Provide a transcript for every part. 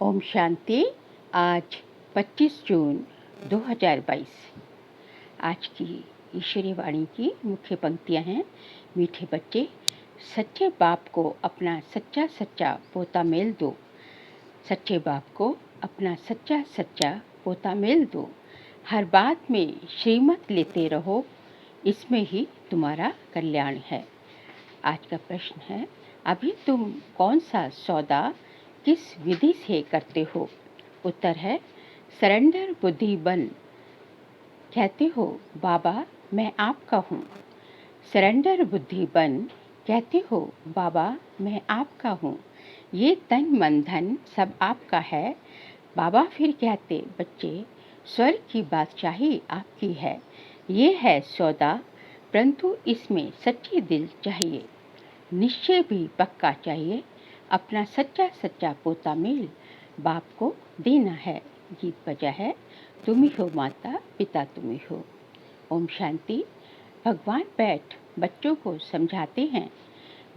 ओम शांति। आज 25 जून 2022। आज की ईश्वरीय वाणी की मुख्य पंक्तियां हैं। मीठे बच्चे, सच्चे बाप को अपना सच्चा सच्चा पोता मेल दो। सच्चे बाप को अपना सच्चा सच्चा पोता मेल दो। हर बात में श्रीमत लेते रहो, इसमें ही तुम्हारा कल्याण है। आज का प्रश्न है, अभी तुम कौन सा सौदा किस विधि से करते हो? उत्तर है, सरेंडर बुद्धि बन कहते हो बाबा मैं आपका हूँ। सरेंडर बुद्धि बन कहते हो बाबा मैं आपका हूँ। ये तन मन धन सब आपका है। बाबा फिर कहते, बच्चे स्वर्ग की बादशाही आपकी है। ये है सौदा, परंतु इसमें सच्ची दिल चाहिए, निश्चय भी पक्का चाहिए। अपना सच्चा सच्चा पोता मेल बाप को देना है। गीत बजा है, तुम ही हो माता पिता तुम ही हो। ओम शांति। भगवान बैठ बच्चों को समझाते हैं।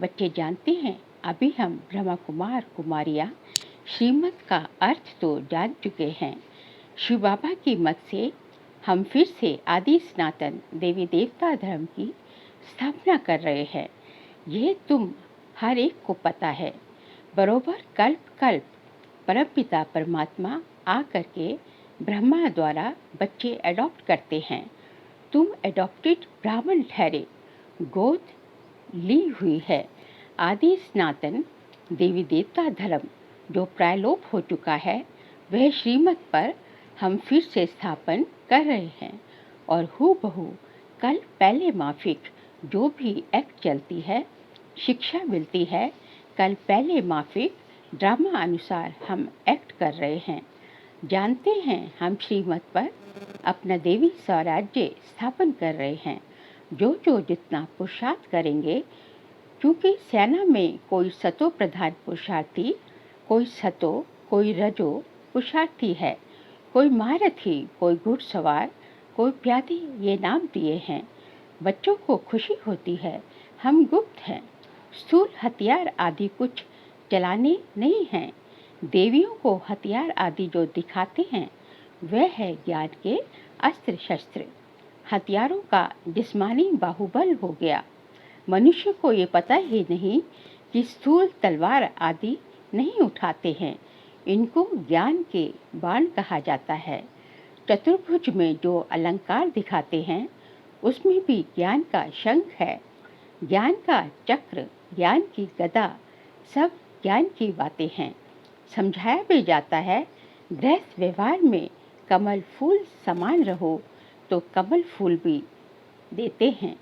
बच्चे जानते हैं अभी हम ब्रह्मा कुमार कुमारियाँ श्रीमत का अर्थ तो जान चुके हैं। शिव बाबा की मत से हम फिर से आदि सनातन देवी देवता धर्म की स्थापना कर रहे हैं। यह तुम हर एक को पता है। बरोबर कल्प कल्प परमपिता परमात्मा आकर के ब्रह्मा द्वारा बच्चे अडॉप्ट करते हैं। तुम अडॉप्टेड ब्राह्मण ठहरे, गोद ली हुई है। आदि सनातन देवी देवता धर्म जो प्रायलोप हो चुका है, वह श्रीमत पर हम फिर से स्थापन कर रहे हैं। और हूबहू कल पहले माफिक जो भी एक्ट चलती है, शिक्षा मिलती है, कल पहले माफिक ड्रामा अनुसार हम एक्ट कर रहे हैं। जानते हैं हम श्रीमत पर अपना देवी स्वराज्य स्थापन कर रहे हैं। जो जितना पुरुषार्थ करेंगे, क्योंकि सेना में कोई सतो प्रधान पुरुषार्थी, कोई सतो, कोई रजो पुरुषार्थी है, कोई महारथी, कोई घुड़सवार, कोई प्यादी, ये नाम दिए हैं। बच्चों को खुशी होती है, हम गुप्त हैं। स्थूल हथियार आदि कुछ चलाने नहीं हैं। देवियों को हथियार आदि जो दिखाते हैं, वह है ज्ञान के अस्त्र शस्त्र। हथियारों का जिस्मानी बाहुबल हो गया। मनुष्य को ये पता ही नहीं कि स्थूल तलवार आदि नहीं उठाते हैं। इनको ज्ञान के बाण कहा जाता है। चतुर्भुज में जो अलंकार दिखाते हैं, उसमें भी ज्ञान का शंख है, ज्ञान का चक्र, ज्ञान की गदा, सब ज्ञान की बातें हैं। समझाया भी जाता है, गृहस्थ व्यवहार में कमल फूल समान रहो, तो कमल फूल भी देते हैं।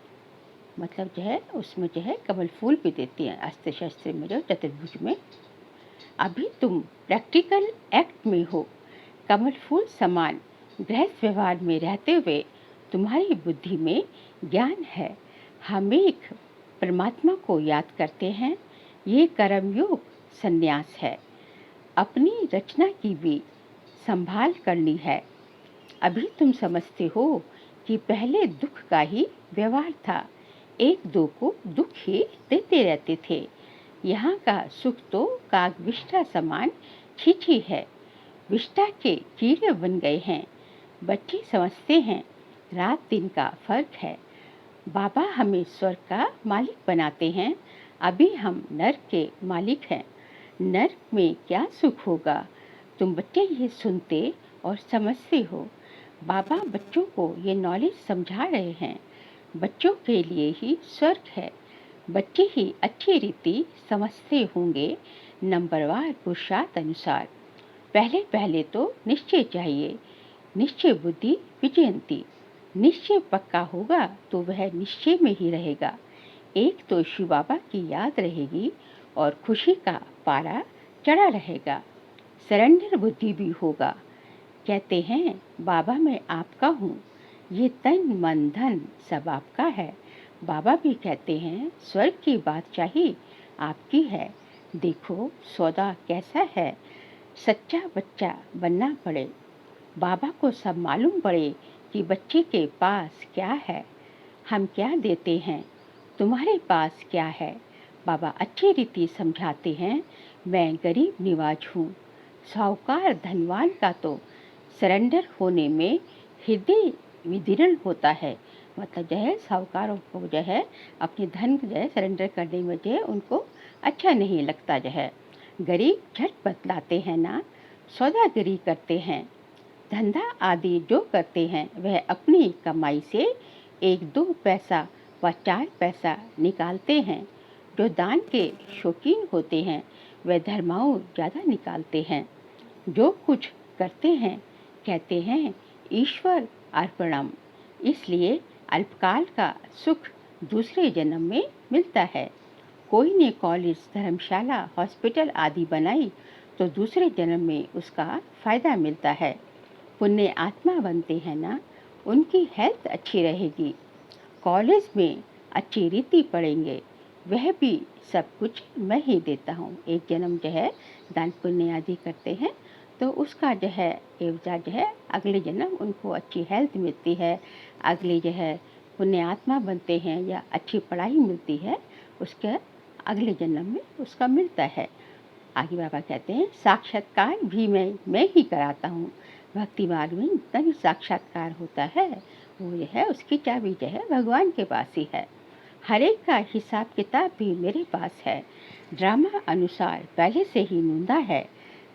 मतलब जो है उसमें जो है कमल फूल भी देते हैं, अस्त्र शस्त्र में जो चतुर्भुज में। अभी तुम प्रैक्टिकल एक्ट में हो। कमल फूल समान गृहस्थ व्यवहार में रहते हुए तुम्हारी बुद्धि में ज्ञान है। हम एक परमात्मा को याद करते हैं। ये कर्मयोग संन्यास है। अपनी रचना की भी संभाल करनी है। अभी तुम समझते हो कि पहले दुख का ही व्यवहार था। एक दो को दुख ही देते रहते थे। यहाँ का सुख तो काग विष्ठा समान खींची है। विष्ठा के कीड़े बन गए हैं। बच्चे समझते हैं रात दिन का फर्क है। बाबा हमें स्वर्ग का मालिक बनाते हैं। अभी हम नर्क के मालिक हैं। नर्क में क्या सुख होगा? तुम बच्चे ये सुनते और समझते हो। बाबा बच्चों को ये नॉलेज समझा रहे हैं। बच्चों के लिए ही स्वर्ग है। बच्चे ही अच्छी रीति समझते होंगे, नंबरवार पुरुषार्थ अनुसार। पहले पहले तो निश्चय चाहिए। निश्चय बुद्धि विजयंती। निश्चय पक्का होगा तो वह निश्चय में ही रहेगा। एक तो शिव बाबा की याद रहेगी और खुशी का पारा चढ़ा रहेगा। सरेंडर बुद्धि भी होगा। कहते हैं बाबा मैं आपका हूँ। ये तन मन धन सब आपका है। बाबा भी कहते हैं स्वर्ग की बादशाही आपकी है। देखो सौदा कैसा है। सच्चा बच्चा बनना पड़े। बाबा को सब मालूम पड़े कि बच्चे के पास क्या है, हम क्या देते हैं, तुम्हारे पास क्या है। बाबा अच्छी रीति समझाते हैं, मैं गरीब निवाज हूँ, साहूकार धनवान का तो सरेंडर होने में हृदय विदीर्ण होता है। मतलब जो है साहूकारों को जो है अपने धन को जो है सरेंडर करने में जो है उनको अच्छा नहीं लगता। जो है गरीब झट बतलाते हैं ना, सौदागरी करते हैं, धंधा आदि जो करते हैं वह अपनी कमाई से 1-2 पैसा व 4 पैसा निकालते हैं। जो दान के शौकीन होते हैं वह धर्माऊ ज़्यादा निकालते हैं। जो कुछ करते हैं कहते हैं ईश्वर अर्पणम। इसलिए अल्पकाल का सुख दूसरे जन्म में मिलता है। कोई ने कॉलेज, धर्मशाला, हॉस्पिटल आदि बनाई तो दूसरे जन्म में उसका फायदा मिलता है। पुण्य आत्मा बनते हैं ना, उनकी हेल्थ अच्छी रहेगी। कॉलेज में अच्छी रीति पढ़ेंगे, वह भी सब कुछ मैं ही देता हूँ। एक जन्म जो है दान पुण्य आदि करते हैं तो उसका जो है एवजा जो है अगले जन्म उनको अच्छी हेल्थ मिलती है, अगले जो है पुण्य आत्मा बनते हैं या अच्छी पढ़ाई मिलती है, उसके अगले जन्म में उसका मिलता है। आगे बाबा कहते हैं साक्षात्कार भी मैं ही कराता हूँ। भक्ति मार्ग में जितना भी साक्षात्कार होता है वो जो है उसकी चाबी जो है भगवान के पास ही है। हर एक का हिसाब किताब भी मेरे पास है। ड्रामा अनुसार पहले से ही नूंदा है।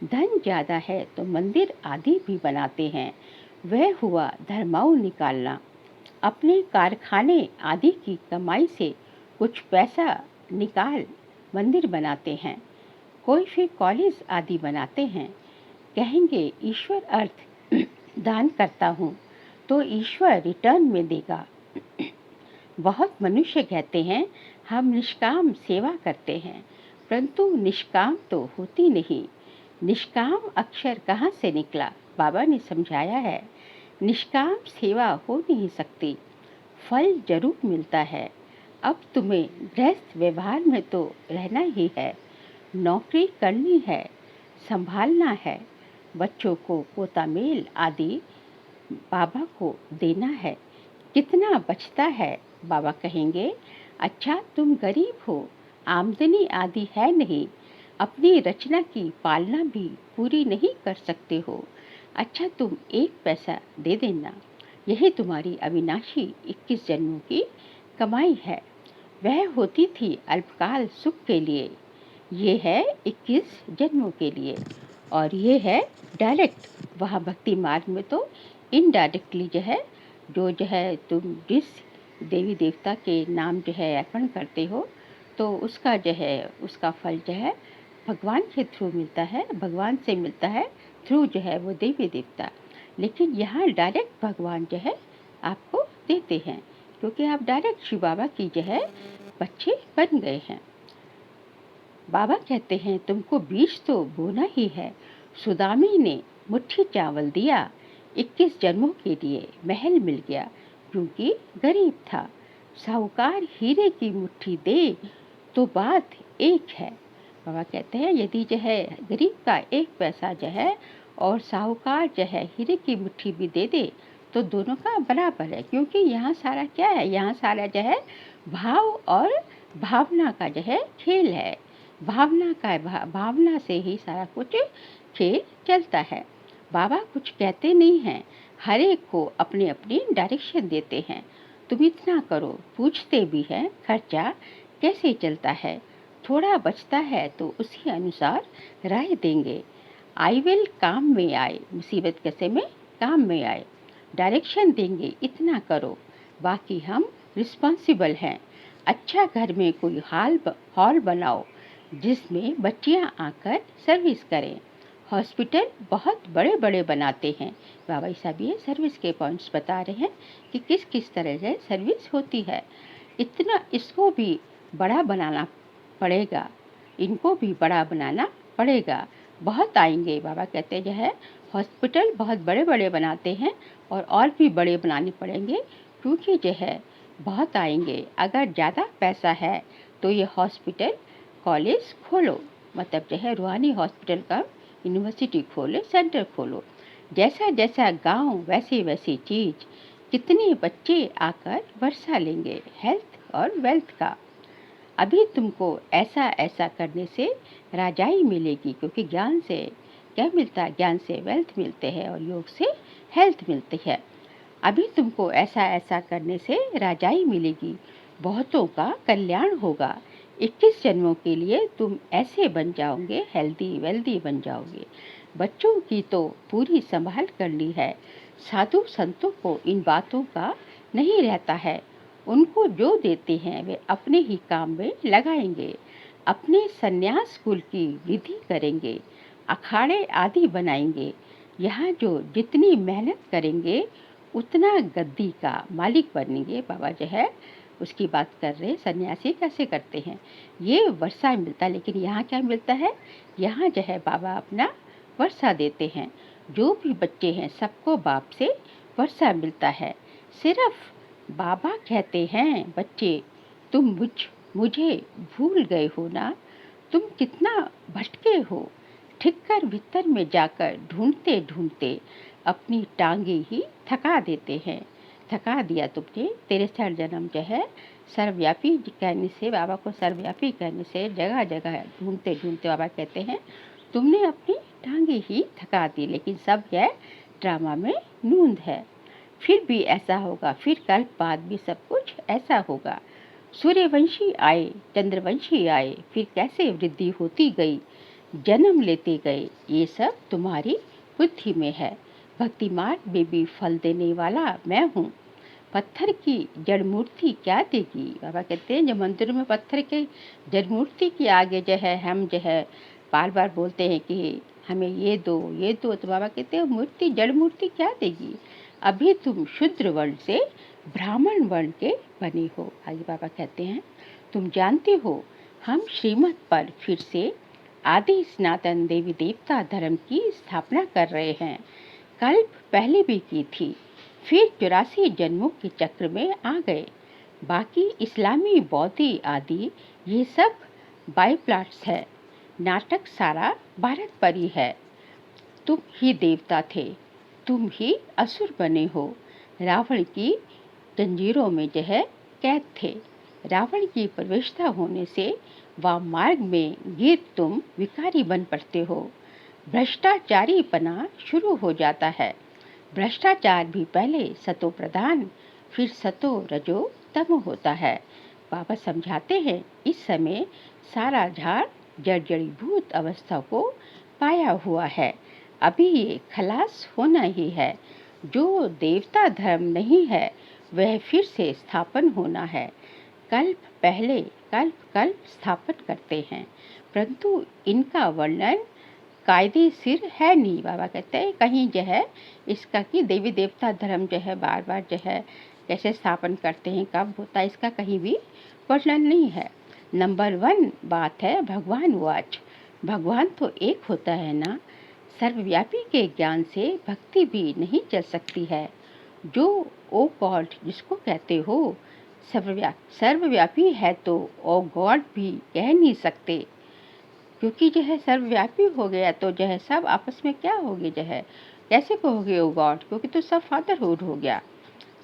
धन ज़्यादा है तो मंदिर आदि भी बनाते हैं। वह हुआ धर्माऊ निकालना। अपने कारखाने आदि की कमाई से कुछ पैसा निकाल मंदिर बनाते हैं। कोई फिर कॉलेज आदि बनाते हैं। कहेंगे ईश्वर अर्थ दान करता हूँ तो ईश्वर रिटर्न में देगा। बहुत मनुष्य कहते हैं हम निष्काम सेवा करते हैं, परंतु निष्काम तो होती नहीं। निष्काम अक्षर कहाँ से निकला? बाबा ने समझाया है निष्काम सेवा हो नहीं सकती, फल जरूर मिलता है। अब तुम्हें गृहस्थ व्यवहार में तो रहना ही है, नौकरी करनी है, संभालना है, बच्चों को पोता मेल आदि बाबा को देना है। कितना बचता है? बाबा कहेंगे अच्छा तुम गरीब हो, आमदनी आदि है नहीं, अपनी रचना की पालना भी पूरी नहीं कर सकते हो। अच्छा तुम 1 पैसा दे देना, यही तुम्हारी अविनाशी 21 जन्मों की कमाई है। वह होती थी अल्पकाल सुख के लिए, ये है 21 जन्मों के लिए। और ये है डायरेक्ट। वहाँ भक्ति मार्ग में तो इनडायरेक्टली जो है तुम जिस देवी देवता के नाम जो है अर्पण करते हो तो उसका जो है उसका फल जो है भगवान के थ्रू मिलता है, भगवान से मिलता है थ्रू जो है वो देवी देवता। लेकिन यहाँ डायरेक्ट भगवान जो है आपको देते हैं क्योंकि आप डायरेक्ट शिव बाबा की जो है बच्चे बन गए हैं। बाबा कहते हैं तुमको बीज तो बोना ही है। सुदामी ने मुट्ठी चावल दिया, 21 जन्मों के लिए महल मिल गया क्योंकि गरीब था। साहूकार हीरे की मुट्ठी दे तो बात एक है। बाबा कहते हैं यदि जो है गरीब का 1 पैसा जो है और साहूकार जो है हीरे की मुट्ठी भी दे दे तो दोनों का बराबर है, क्योंकि यहाँ सारा क्या है, यहाँ सारा जो है भाव और भावना का जो है खेल है। भावना से ही सारा कुछ खेल चलता है। बाबा कुछ कहते नहीं हैं, हर एक को अपनी अपनी डायरेक्शन देते हैं। तुम इतना करो, पूछते भी हैं खर्चा कैसे चलता है, थोड़ा बचता है तो उसी अनुसार राय देंगे। आई विल काम में आए, मुसीबत कैसे में काम में आए। डायरेक्शन देंगे इतना करो, बाकी हम रिस्पॉन्सिबल हैं। अच्छा घर में कोई हॉल बनाओ जिसमें बच्चियां आकर सर्विस करें। हॉस्पिटल बहुत बड़े बड़े बनाते हैं। बाबा साहब ये सर्विस के पॉइंट्स बता रहे हैं कि किस किस तरह से सर्विस होती है। इतना इसको भी बड़ा बनाना पड़ेगा, इनको भी बड़ा बनाना पड़ेगा। बहुत आएंगे, बाबा कहते जो है हॉस्पिटल बहुत बड़े बड़े बनाते हैं और भी बड़े बनाने पड़ेंगे क्योंकि जो है बहुत आएंगे। अगर ज़्यादा पैसा है तो ये हॉस्पिटल कॉलेज खोलो, मतलब जो है रूहानी हॉस्पिटल का यूनिवर्सिटी खोलो, सेंटर खोलो। जैसा जैसा गांव वैसे वैसी चीज़, कितने बच्चे आकर वर्षा लेंगे हेल्थ और वेल्थ का। अभी तुमको ऐसा ऐसा करने से राजाई मिलेगी क्योंकि ज्ञान से क्या मिलता है? ज्ञान से वेल्थ मिलते हैं और योग से हेल्थ मिलती है। अभी तुमको ऐसा ऐसा करने से राजाई मिलेगी, बहुतों का कल्याण होगा। 21 जन्मों के लिए तुम ऐसे बन जाओगे, हेल्दी वेल्दी बन जाओगे। बच्चों की तो पूरी संभाल करनी है। साधु संतों को इन बातों का नहीं रहता है। उनको जो देते हैं वे अपने ही काम में लगाएंगे, अपने संन्यास कुल की विधि करेंगे, अखाड़े आदि बनाएंगे। यहाँ जो जितनी मेहनत करेंगे उतना गद्दी का मालिक बनेंगे। बाबा जो है उसकी बात कर रहे हैं, सन्यासी कैसे करते हैं। ये वर्षा मिलता है, लेकिन यहाँ क्या मिलता है? यहाँ जो है बाबा अपना वर्षा देते हैं। जो भी बच्चे हैं सबको बाप से वर्षा मिलता है। सिर्फ बाबा कहते हैं, बच्चे तुम मुझे भूल गए हो ना, तुम कितना भटके हो। ठिक्कर भीतर में जाकर ढूंढते ढूंढते अपनी टांगे ही थका देते हैं। थका दिया तुमने। 63 जन्म जो है सर्वव्यापी कहने से, बाबा को सर्वव्यापी कहने से जगह जगह ढूंढते ढूंढते बाबा कहते हैं तुमने अपनी टांगे ही थका दी, लेकिन सब यह ड्रामा में नूंद है। फिर भी ऐसा होगा, फिर कल बाद भी सब कुछ ऐसा होगा। सूर्यवंशी आए, चंद्रवंशी आए, फिर कैसे वृद्धि होती गई, जन्म लेते गए। ये सब तुम्हारी बुद्धि में है। भक्ति मार्ग में भी फल देने वाला मैं हूँ। पत्थर की जड़ मूर्ति क्या देगी? बाबा कहते हैं जो मंदिर में पत्थर के जड़ मूर्ति के आगे जो है हम जो है बार बार बोलते हैं कि हमें ये दो ये दो, तो बाबा कहते हैं मूर्ति जड़ मूर्ति क्या देगी? अभी तुम शूद्र वर्ण से ब्राह्मण वर्ण के बने हो। आगे बाबा कहते हैं तुम जानते हो हम श्रीमत पर फिर से आदि सनातन देवी देवता धर्म की स्थापना कर रहे हैं। कल्प पहले भी की थी, फिर 84 जन्मों के चक्र में आ गए। बाकी इस्लामी बौद्धि आदि ये सब बाई प्लाट्स है। नाटक सारा भारत पर ही है। तुम ही देवता थे, तुम ही असुर बने हो। रावण की जंजीरों में जो है कैद थे। रावण की प्रवेशता होने से वाम मार्ग में गिर तुम विकारी बन पड़ते हो। भ्रष्टाचारी पना शुरू हो जाता है। भ्रष्टाचार भी पहले सतो प्रधान, फिर सतो रजो तम होता है। बाबा समझाते हैं इस समय सारा झाड़ जर्जरीभूत अवस्था को पाया हुआ है। अभी ये खलास होना ही है। जो देवता धर्म नहीं है वह फिर से स्थापन होना है। कल्प पहले कल्प स्थापन करते हैं, परंतु इनका वर्णन कायदे सिर है नहीं। बाबा कहते हैं कहीं जो है इसका कि देवी देवता धर्म जो है बार बार जो है कैसे स्थापन करते हैं, कब होता है, इसका कहीं भी वर्णन नहीं है। नंबर 1 बात है भगवान वाच। भगवान तो एक होता है ना। सर्वव्यापी के ज्ञान से भक्ति भी नहीं चल सकती है। जो ओ गॉड जिसको कहते हो सर्वव्यापी है तो ओ गॉड भी कह नहीं सकते, क्योंकि जो है सर्वव्यापी हो गया तो जो है सब आपस में क्या हो गया, जो है कैसे कहोगे ओ गॉड, क्योंकि तो सब फादरहुड हो गया।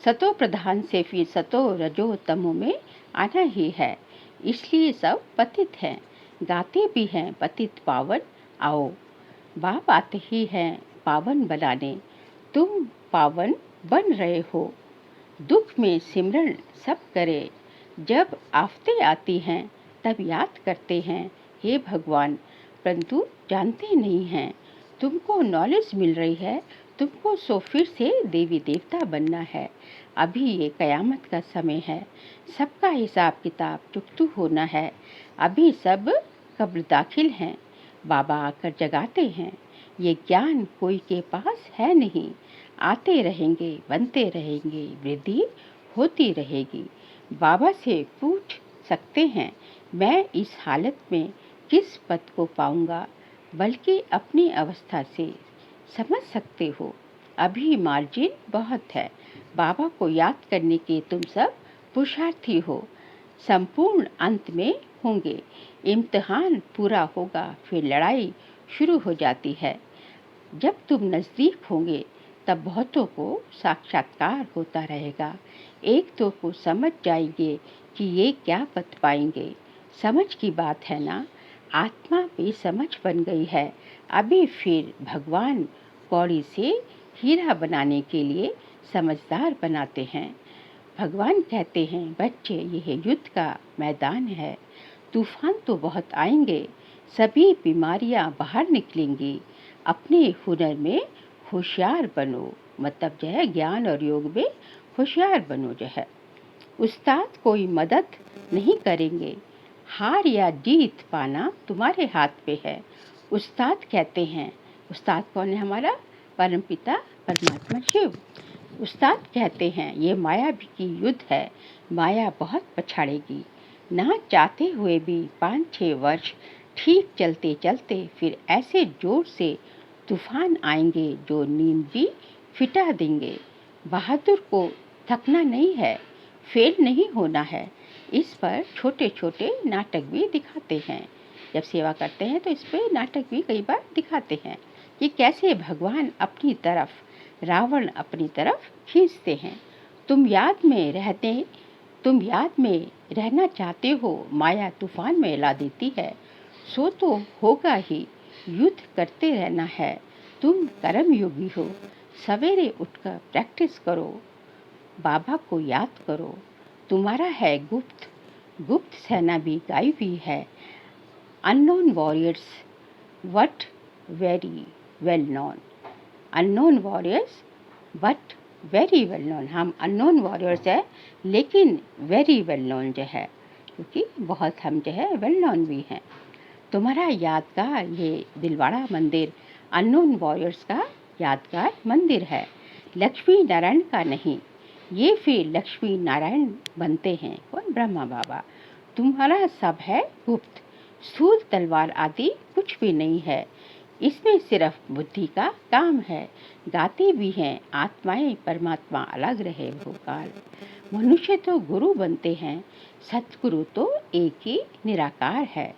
सतो प्रधान से फिर सतो रजो तमो में आना ही है, इसलिए सब पतित हैं। गाते भी हैं पतित पावन आओ। बाप आते ही हैं पावन बनाने, तुम पावन बन रहे हो। दुख में सिमरन सब करे, जब आफतें आती हैं तब याद करते हैं हे भगवान, परंतु जानते नहीं हैं। तुमको नॉलेज मिल रही है, तुमको सो फिर से देवी देवता बनना है। अभी ये कयामत का समय है, सबका हिसाब किताब चुकतू होना है। अभी सब कब्र दाखिल हैं, बाबा आकर जगाते हैं। ये ज्ञान कोई के पास है नहीं। आते रहेंगे, बनते रहेंगे, वृद्धि होती रहेगी। बाबा से पूछ सकते हैं मैं इस हालत में किस पद को पाऊंगा, बल्कि अपनी अवस्था से समझ सकते हो। अभी मार्जिन बहुत है। बाबा को याद करने के तुम सब पुरुषार्थी हो। संपूर्ण अंत में होंगे। इम्तिहान पूरा होगा, फिर लड़ाई शुरू हो जाती है। जब तुम नज़दीक होंगे तब बहुतों को साक्षात्कार होता रहेगा। एक दो को समझ जाएंगे कि ये क्या पद पाएंगे। समझ की बात है ना। आत्मा बेसमझ बन गई है। अभी फिर भगवान कौड़ी से हीरा बनाने के लिए समझदार बनाते हैं। भगवान कहते हैं, बच्चे यह युद्ध का मैदान है, तूफान तो बहुत आएंगे, सभी बीमारियां बाहर निकलेंगी, अपने हुनर में होशियार बनो। मतलब जो है ज्ञान और योग में होशियार बनो। जो है उस्ताद कोई मदद नहीं करेंगे, हार या जीत पाना तुम्हारे हाथ पे है। उस्ताद कहते हैं, उस्ताद कौन है? हमारा परमपिता परमात्मा शिव। उस्ताद कहते हैं, ये माया की युद्ध है, माया बहुत पछाड़ेगी। ना चाहते हुए भी 5-6 वर्ष ठीक चलते चलते फिर ऐसे जोर से तूफान आएंगे जो नींद भी फिटा देंगे। बहादुर को थकना नहीं है, फेल नहीं होना है। इस पर छोटे छोटे नाटक भी दिखाते हैं। जब सेवा करते हैं तो इस पर नाटक भी कई बार दिखाते हैं कि कैसे भगवान अपनी तरफ, रावण अपनी तरफ खींचते हैं। तुम याद में रहना चाहते हो, माया तूफान में ला देती है। सो तो होगा ही, युद्ध करते रहना है। तुम कर्म योगी हो, सवेरे उठकर प्रैक्टिस करो, बाबा को याद करो। तुम्हारा है गुप्त सेना भी गाई हुई है। Unknown warriors but very well known. Unknown warriors but very well known. हम अननोन वॉरियर्स है लेकिन वेरी वेल नोन जो है, क्योंकि बहुत हम जो है वेल नोन भी हैं। तुम्हारा यादगार ये दिलवाड़ा मंदिर अननोन वॉरियर्स का यादगार मंदिर है, लक्ष्मी नारायण का नहीं। ये फिर लक्ष्मी नारायण बनते हैं कौन? ब्रह्मा बाबा। तुम्हारा सब है गुप्त, स्थूल तलवार आदि कुछ भी नहीं है, इसमें सिर्फ बुद्धि का काम है। गाते भी हैं, आत्माएं परमात्मा अलग रहे हो काल। मनुष्य तो गुरु बनते हैं, सतगुरु तो एक ही निराकार है,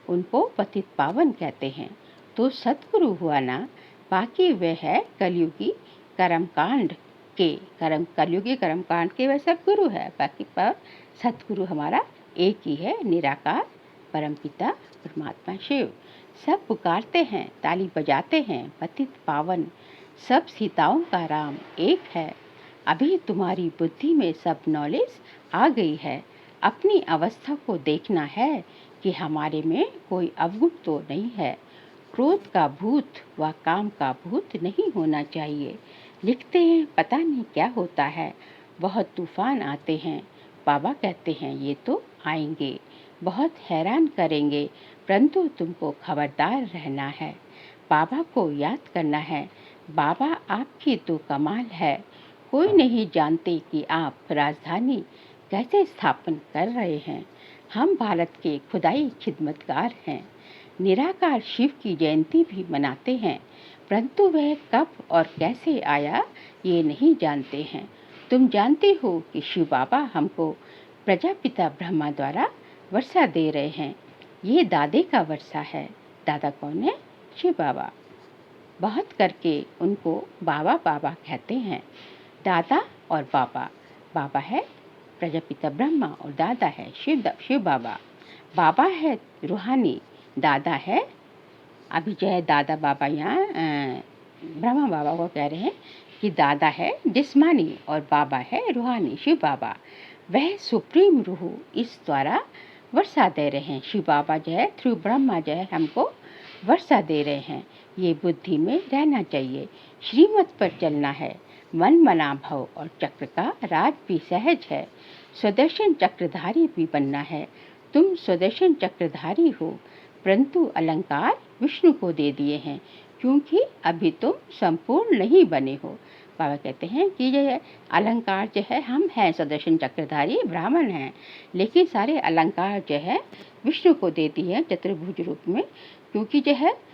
उनको पतित पावन कहते हैं। तो सतगुरु हुआ ना, बाकी वह है कलयुगी कर्मकांड कलयुगी कर्मकांड के वह सब गुरु है। बाकी पर सतगुरु हमारा एक ही है, निराकार परमपिता परमात्मा शिव। सब पुकारते हैं, ताली बजाते हैं, पतित पावन सब सीताओं का राम एक है। अभी तुम्हारी बुद्धि में सब नॉलेज आ गई है, अपनी अवस्था को देखना है कि हमारे में कोई अवगुण तो नहीं है। क्रोध का भूत व काम का भूत नहीं होना चाहिए। लिखते हैं पता नहीं क्या होता है, बहुत तूफान आते हैं, बाबा कहते हैं ये तो आएंगे, बहुत हैरान करेंगे, परंतु तुमको खबरदार रहना है, बाबा को याद करना है। बाबा आपकी तो कमाल है, कोई नहीं जानते कि आप राजधानी कैसे स्थापन कर रहे हैं। हम भारत के खुदाई खिदमतगार हैं, निराकार शिव की जयंती भी मनाते हैं, परंतु वह कब और कैसे आया ये नहीं जानते हैं। तुम जानते हो कि शिव बाबा हमको प्रजापिता ब्रह्मा द्वारा वर्षा दे रहे हैं, ये दादे का वर्षा है। दादा कौन है? शिव बाबा। बहुत करके उनको बाबा बाबा कहते हैं। दादा और बाबा, बाबा है प्रजापिता ब्रह्मा और दादा है शिव बाबा। बाबा है रूहानी, दादा है, अभी जो है दादा बाबा यहाँ ब्रह्मा बाबा को कह रहे हैं कि दादा है जिस्मानी और बाबा है रूहानी शिव बाबा। वह सुप्रीम रूह इस द्वारा वर्षा दे रहे हैं। शिव बाबा जो है थ्रू ब्रह्मा जो है हमको वर्षा दे रहे हैं। ये बुद्धि में रहना चाहिए, श्रीमत पर चलना है, मन मना भव और चक्र का राज भी सहज है। स्वदर्शन चक्रधारी भी बनना है। तुम स्वदर्शन चक्रधारी हो, परंतु अलंकार विष्णु को दे दिए हैं, क्योंकि अभी तुम संपूर्ण नहीं बने हो। बाबा कहते हैं कि जो है अलंकार जो है, हम हैं स्वदर्शन चक्रधारी ब्राह्मण हैं, लेकिन सारे अलंकार जो है विष्णु को दे दिए हैं चतुर्भुज रूप में, क्योंकि जो है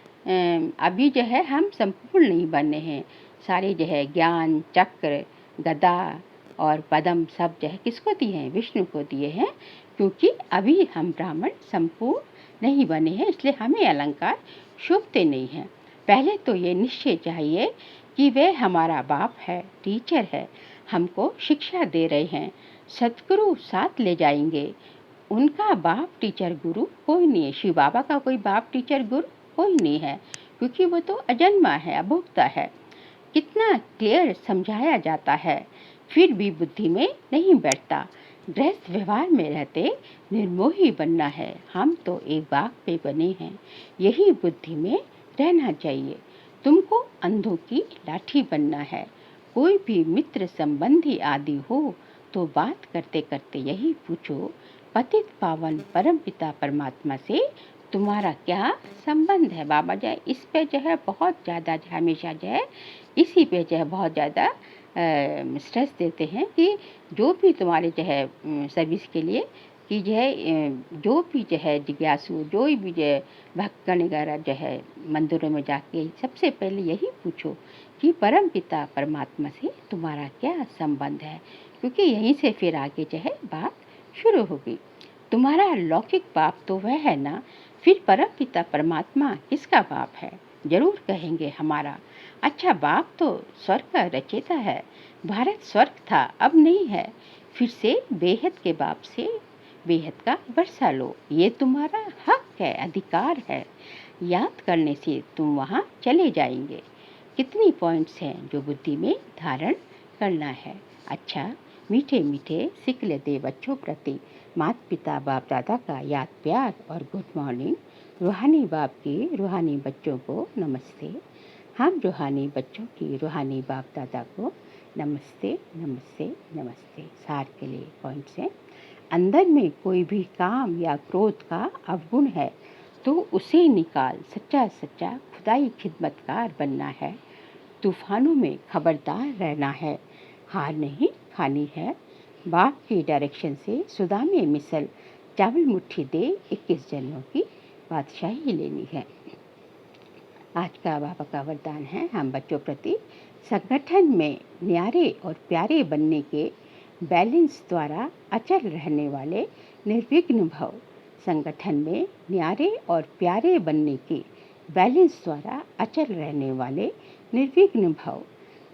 अभी जो है हम संपूर्ण नहीं बने हैं। सारे जो है ज्ञान चक्र गदा और पदम सब जो है किसको दिए हैं? विष्णु को दिए हैं, क्योंकि अभी हम ब्राह्मण संपूर्ण नहीं बने हैं, इसलिए हमें अलंकार शोभते नहीं हैं। पहले तो ये निश्चय चाहिए कि वे हमारा बाप है, टीचर है, हमको शिक्षा दे रहे हैं, सतगुरु साथ ले जाएंगे। उनका बाप टीचर गुरु कोई नहीं है। शिव बाबा का कोई बाप टीचर गुरु कोई नहीं है, क्योंकि वो तो अजन्मा है, अभोक्ता है। कितना क्लियर समझाया जाता है, फिर भी बुद्धि में नहीं बैठता। गृहस्थ व्यवहार में रहते निर्मोही बनना है। हम तो एक बाग पे बने हैं, यही बुद्धि में रहना चाहिए। तुमको अंधों की लाठी बनना है। कोई भी मित्र संबंधी आदि हो तो बात करते करते यही पूछो, पतित पावन परम पिता परमात्मा से तुम्हारा क्या संबंध है। बाबा जी इस पे जो है बहुत ज़्यादा हमेशा जो है इसी पे जो है बहुत ज़्यादा स्ट्रेस देते हैं कि जो भी तुम्हारे जो है सर्विस के लिए कि जो है जो भी जो है जिज्ञासु, जो भी जो है भक्तगण वगैरह जो है मंदिरों में जाके सबसे पहले यही पूछो कि परम पिता परमात्मा से तुम्हारा क्या संबंध है, क्योंकि यहीं से फिर आगे जो है बात शुरू होगी। तुम्हारा लौकिक बाप तो वह है ना, फिर परम पिता परमात्मा किसका बाप है? जरूर कहेंगे हमारा। अच्छा, बाप तो स्वर्ग का रचयिता है। भारत स्वर्ग था, अब नहीं है। फिर से बेहद के बाप से बेहद का वर्षा लो, ये तुम्हारा हक है, अधिकार है। याद करने से तुम वहाँ चले जाएंगे। कितनी पॉइंट्स हैं जो बुद्धि में धारण करना है। अच्छा, मीठे मीठे सीख लेते बच्चों प्रति माता पिता बाप दादा का याद प्यार और गुड मॉर्निंग। रूहानी बाप की रूहानी बच्चों को नमस्ते। हम रूहानी बच्चों की रूहानी बाप दादा को नमस्ते नमस्ते नमस्ते। सार के लिए पॉइंट्स हैं। अंदर में कोई भी काम या क्रोध का अवगुण है तो उसे निकाल। सच्चा सच्चा खुदाई खिदमतकार बनना है। तूफानों में खबरदार रहना है, हार नहीं खानी है। बाप की डायरेक्शन से सुदा में मिसल चावल मुट्ठी दे 21 जन्मों की बादशाही लेनी है। आज का बाबा का वरदान है हम बच्चों प्रति संगठन में न्यारे और प्यारे बनने के बैलेंस द्वारा अचल रहने वाले निर्विघ्न भव। संगठन में न्यारे और प्यारे बनने के बैलेंस द्वारा अचल रहने वाले निर्विघ्न भव।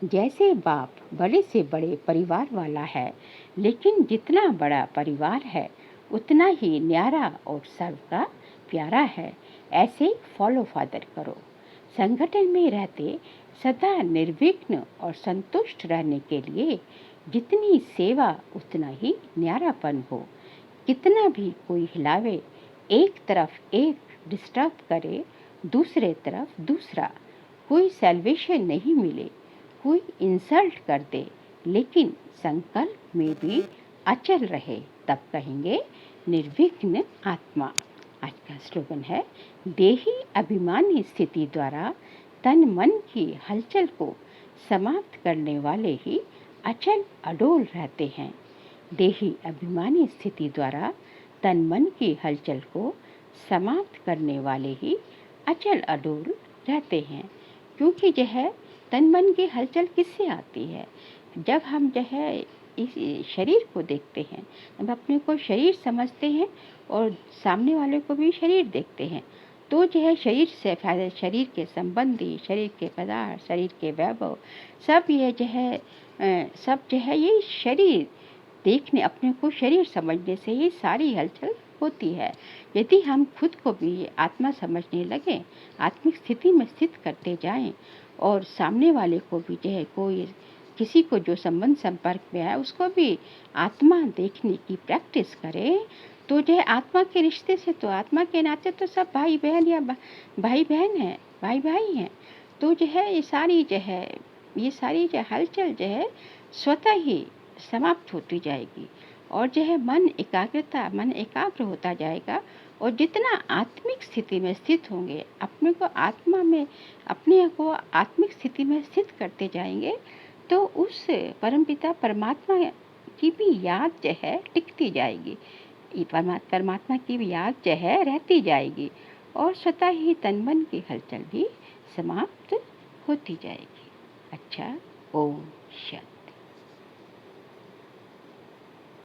जैसे बाप बड़े से बड़े परिवार वाला है, लेकिन जितना बड़ा परिवार है उतना ही न्यारा और सबका प्यारा है, ऐसे फॉलो फादर करो। संगठन में रहते सदा निर्विघ्न और संतुष्ट रहने के लिए जितनी सेवा उतना ही न्यारापन हो। कितना भी कोई हिलावे, एक तरफ एक डिस्टर्ब करे, दूसरे तरफ दूसरा, कोई सेल्वेशन नहीं मिले, कोई इंसल्ट कर दे, लेकिन संकल्प में भी अचल रहे, तब कहेंगे निर्विघ्न आत्मा। आज का स्लोगन है, देही अभिमानी स्थिति द्वारा तन मन की हलचल को समाप्त करने वाले ही अचल अडोल रहते हैं। देही अभिमानी स्थिति द्वारा तन मन की हलचल को समाप्त करने वाले ही अचल अडोल रहते हैं। क्योंकि जो है तन मन की हलचल किससे आती है? जब हम जो है इस शरीर को देखते हैं, हम अपने को शरीर समझते हैं और सामने वाले को भी शरीर देखते हैं, तो जो है शरीर से फायदे, शरीर के संबंधी, शरीर के पदार्थ, शरीर के वैभव, सब ये जो है सब जो है ये शरीर देखने, अपने को शरीर समझने से ही सारी हलचल होती है। यदि हम खुद को भी आत्मा समझने लगे, आत्मिक स्थिति में स्थित करते जाएं और सामने वाले को भी जो है कोई किसी को जो संबंध संपर्क में है उसको भी आत्मा देखने की प्रैक्टिस करें, तो जो है आत्मा के रिश्ते से, तो आत्मा के नाते तो सब भाई बहन या भाई बहन हैं, भाई भाई हैं। तो जो है ये सारी जो हलचल जो है स्वतः ही समाप्त होती जाएगी और जो है मन एकाग्र होता जाएगा। और जितना आत्मिक स्थिति में स्थित होंगे, अपने को आत्मिक स्थिति में स्थित करते जाएंगे, तो उस परमपिता परमात्मा की भी याद जो है टिकती जाएगी, परमात्मा की भी याद जो है रहती जाएगी और स्वतः ही तन मन की हलचल भी समाप्त होती जाएगी। अच्छा, ओम शांति।